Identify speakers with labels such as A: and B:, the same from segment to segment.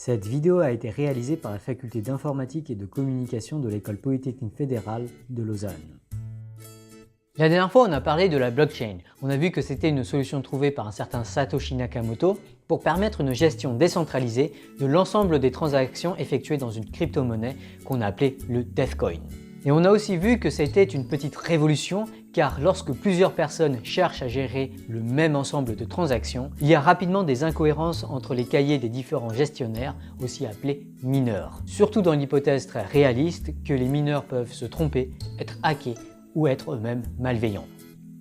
A: Cette vidéo a été réalisée par la faculté d'informatique et de communication de l'École polytechnique fédérale de Lausanne.
B: La dernière fois, on a parlé de la blockchain. On a vu que c'était une solution trouvée par un certain Satoshi Nakamoto pour permettre une gestion décentralisée de l'ensemble des transactions effectuées dans une crypto-monnaie qu'on a appelée le Deathcoin. Et on a aussi vu que c'était une petite révolution car lorsque plusieurs personnes cherchent à gérer le même ensemble de transactions, il y a rapidement des incohérences entre les cahiers des différents gestionnaires, aussi appelés mineurs. Surtout dans l'hypothèse très réaliste que les mineurs peuvent se tromper, être hackés ou être eux-mêmes malveillants.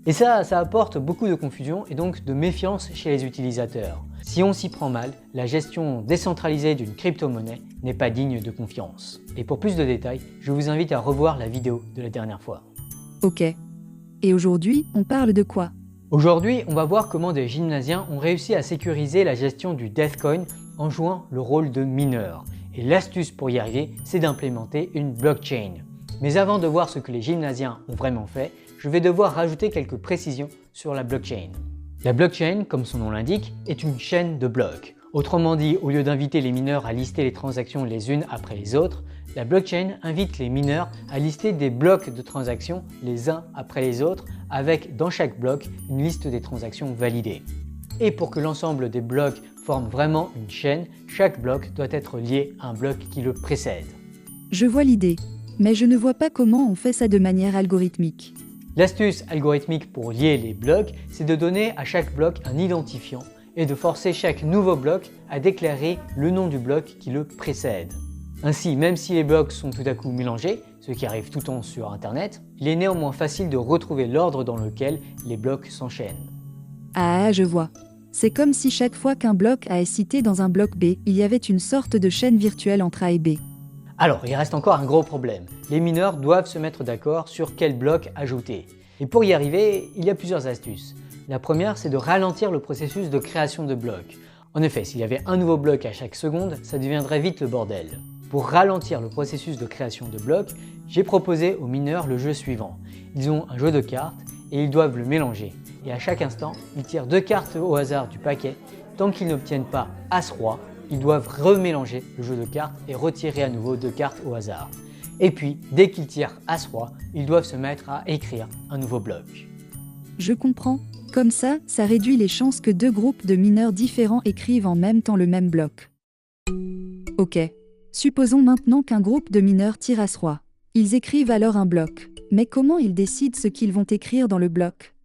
B: Et ça apporte beaucoup de confusion et donc de méfiance chez les utilisateurs. Si on s'y prend mal, la gestion décentralisée d'une crypto-monnaie n'est pas digne de confiance. Et pour plus de détails, je vous invite à revoir la vidéo de la dernière fois.
C: Ok. Et aujourd'hui, on parle de quoi?
B: Aujourd'hui, on va voir comment des gymnasiens ont réussi à sécuriser la gestion du Deathcoin en jouant le rôle de mineur. Et l'astuce pour y arriver, c'est d'implémenter une blockchain. Mais avant de voir ce que les gymnasiens ont vraiment fait, je vais devoir rajouter quelques précisions sur la blockchain. La blockchain, comme son nom l'indique, est une chaîne de blocs. Autrement dit, au lieu d'inviter les mineurs à lister les transactions les unes après les autres, la blockchain invite les mineurs à lister des blocs de transactions les uns après les autres avec dans chaque bloc une liste des transactions validées. Et pour que l'ensemble des blocs forme vraiment une chaîne, chaque bloc doit être lié à un bloc qui le précède.
C: Je vois l'idée, mais je ne vois pas comment on fait ça de manière algorithmique.
B: L'astuce algorithmique pour lier les blocs, c'est de donner à chaque bloc un identifiant et de forcer chaque nouveau bloc à déclarer le nom du bloc qui le précède. Ainsi, même si les blocs sont tout à coup mélangés, ce qui arrive tout le temps sur Internet, il est néanmoins facile de retrouver l'ordre dans lequel les blocs s'enchaînent.
C: Ah, je vois. C'est comme si chaque fois qu'un bloc A est cité dans un bloc B, il y avait une sorte de chaîne virtuelle entre A et B.
B: Alors, il reste encore un gros problème. Les mineurs doivent se mettre d'accord sur quel bloc ajouter. Et pour y arriver, il y a plusieurs astuces. La première, c'est de ralentir le processus de création de blocs. En effet, s'il y avait un nouveau bloc à chaque seconde, ça deviendrait vite le bordel. Pour ralentir le processus de création de blocs, j'ai proposé aux mineurs le jeu suivant. Ils ont un jeu de cartes et ils doivent le mélanger. Et à chaque instant, ils tirent 2 cartes au hasard du paquet. Tant qu'ils n'obtiennent pas As-Roi, ils doivent remélanger le jeu de cartes et retirer à nouveau 2 cartes au hasard. Et puis, dès qu'ils tirent As-Roi, ils doivent se mettre à écrire un nouveau bloc.
C: Je comprends. Comme ça réduit les chances que 2 groupes de mineurs différents écrivent en même temps le même bloc. Ok. Supposons maintenant qu'un groupe de mineurs tire As-Roi. Ils écrivent alors un bloc. Mais comment ils décident ce qu'ils vont écrire dans le bloc?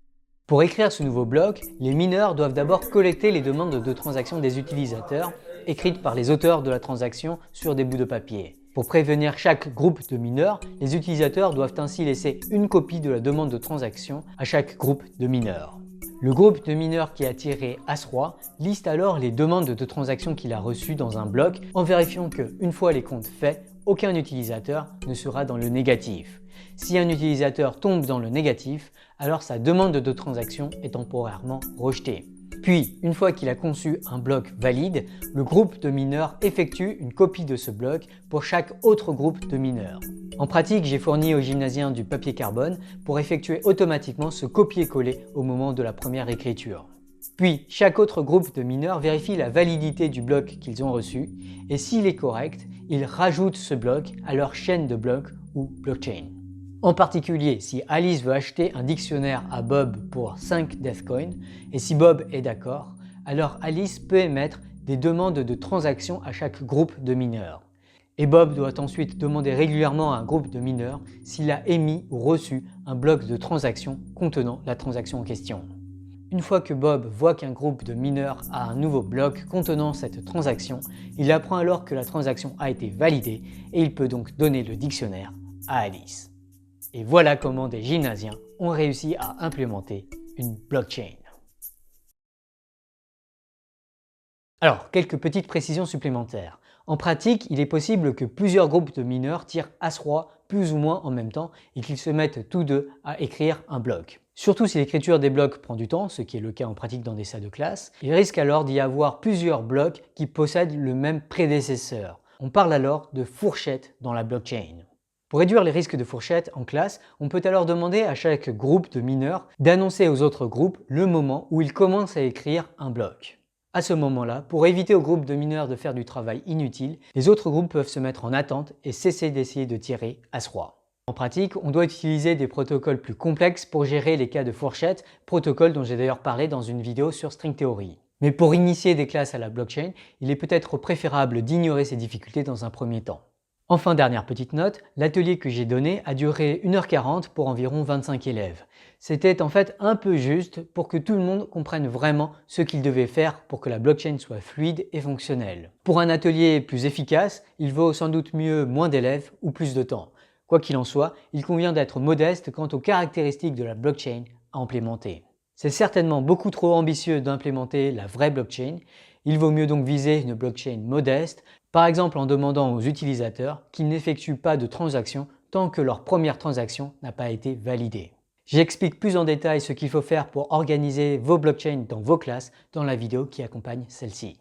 B: Pour écrire ce nouveau bloc, les mineurs doivent d'abord collecter les demandes de transaction des utilisateurs écrites par les auteurs de la transaction sur des bouts de papier. Pour prévenir chaque groupe de mineurs, les utilisateurs doivent ainsi laisser une copie de la demande de transaction à chaque groupe de mineurs. Le groupe de mineurs qui a tiré As-Roi liste alors les demandes de transaction qu'il a reçues dans un bloc en vérifiant que, une fois les comptes faits, aucun utilisateur ne sera dans le négatif. Si un utilisateur tombe dans le négatif, alors sa demande de transaction est temporairement rejetée. Puis, une fois qu'il a conçu un bloc valide, le groupe de mineurs effectue une copie de ce bloc pour chaque autre groupe de mineurs. En pratique, j'ai fourni aux gymnasiens du papier carbone pour effectuer automatiquement ce copier-coller au moment de la première écriture. Puis, chaque autre groupe de mineurs vérifie la validité du bloc qu'ils ont reçu et s'il est correct, ils rajoutent ce bloc à leur chaîne de blocs ou blockchain. En particulier, si Alice veut acheter un dictionnaire à Bob pour 5 Deathcoin, et si Bob est d'accord, alors Alice peut émettre des demandes de transaction à chaque groupe de mineurs. Et Bob doit ensuite demander régulièrement à un groupe de mineurs s'il a émis ou reçu un bloc de transaction contenant la transaction en question. Une fois que Bob voit qu'un groupe de mineurs a un nouveau bloc contenant cette transaction, il apprend alors que la transaction a été validée et il peut donc donner le dictionnaire à Alice. Et voilà comment des gymnasiens ont réussi à implémenter une blockchain. Alors, quelques petites précisions supplémentaires. En pratique, il est possible que plusieurs groupes de mineurs tirent As-Roi plus ou moins en même temps et qu'ils se mettent tous deux à écrire un bloc. Surtout si l'écriture des blocs prend du temps, ce qui est le cas en pratique dans des salles de classe, il risque alors d'y avoir plusieurs blocs qui possèdent le même prédécesseur. On parle alors de fourchette dans la blockchain. Pour réduire les risques de fourchette en classe, on peut alors demander à chaque groupe de mineurs d'annoncer aux autres groupes le moment où ils commencent à écrire un bloc. À ce moment-là, pour éviter au groupe de mineurs de faire du travail inutile, les autres groupes peuvent se mettre en attente et cesser d'essayer de tirer As-Roi. En pratique, on doit utiliser des protocoles plus complexes pour gérer les cas de fourchette, protocole dont j'ai d'ailleurs parlé dans une vidéo sur String Theory. Mais pour initier des classes à la blockchain, il est peut-être préférable d'ignorer ces difficultés dans un premier temps. Enfin, dernière petite note, l'atelier que j'ai donné a duré 1h40 pour environ 25 élèves. C'était en fait un peu juste pour que tout le monde comprenne vraiment ce qu'il devait faire pour que la blockchain soit fluide et fonctionnelle. Pour un atelier plus efficace, il vaut sans doute mieux moins d'élèves ou plus de temps. Quoi qu'il en soit, il convient d'être modeste quant aux caractéristiques de la blockchain à implémenter. C'est certainement beaucoup trop ambitieux d'implémenter la vraie blockchain. Il vaut mieux donc viser une blockchain modeste, par exemple en demandant aux utilisateurs qu'ils n'effectuent pas de transactions tant que leur première transaction n'a pas été validée. J'explique plus en détail ce qu'il faut faire pour organiser vos blockchains dans vos classes dans la vidéo qui accompagne celle-ci.